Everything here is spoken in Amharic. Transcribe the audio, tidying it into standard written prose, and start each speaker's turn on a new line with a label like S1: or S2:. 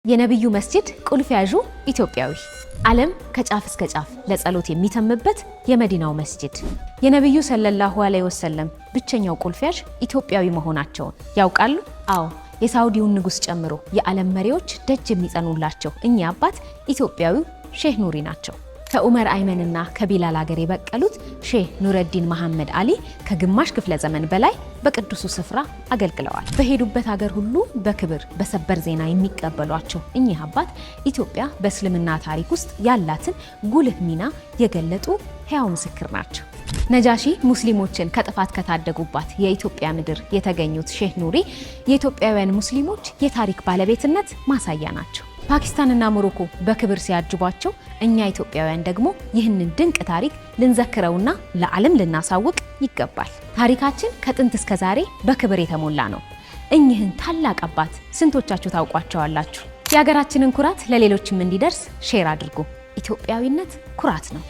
S1: የነብዩ መስጂድ ቁልፍ ያዡ ኢትዮጵያዊ ዓለም ከጫፍ እስከ ጫፍ ለጸሎት የሚተምበት የመዲናው መስጂድ የነብዩ ሰለላሁ ዐለይሂ ወሰለም ብቸኛው ቁልፍ ያዥ ኢትዮጵያዊ መሆናቸውን ያውቃሉ? አዎ፣ የሳውዲውን ንጉስ ጨምሮ የዓለም መሪዎች ደጅ የሚጸኑላቸው እኚህ አባት ኢትዮጵያዊው ሼህ ኑሪ ናቸው። ከዑመር አይመንና ከቢላል ሀገር የበቀሉት ሼህ ኑረዲን መሐመድ አሊ ከግማሽ ክፍለ ዘመን በላይ በቅዱሱ ስፍራ አገልግለዋል። በሄዱበት ሀገር ሁሉ በክብር በሰበር ዜና የሚቀበሏቸው እኚህ አባት ኢትዮጵያ በእስልምና ታሪክ ውስጥ ያላትን ጉልህ ሚና የገለጡ ሕያው ምስክር ናቸው። ነጃሺ ሙስሊሞችን ከጥፋት ከታደጉባት የኢትዮጵያ ምድር የተገኙት ሼህ ኑሪ የኢትዮጵያውያን ሙስሊሞች የታሪክ ባለቤትነት ማሳያ ናቸው። ፓኪስታንና ሞሮኮ በክብር ሲያጅቧቸው እኛ ኢትዮጵያውያን ደግሞ ይህንን ድንቅ ታሪክ ልንዘክረውና ለዓለም ልናሳውቅ ይገባል። ታሪካችን ከጥንት እስከ ዛሬ በክብር የተሞላ ነው። እኚህን ታላቅ አባት ስንቶቻችሁ ታውቋቸዋላችሁ? የሀገራችንን ኩራት ለሌሎችም እንዲደርስ ሼር አድርጉ። ኢትዮጵያዊነት ኩራት ነው።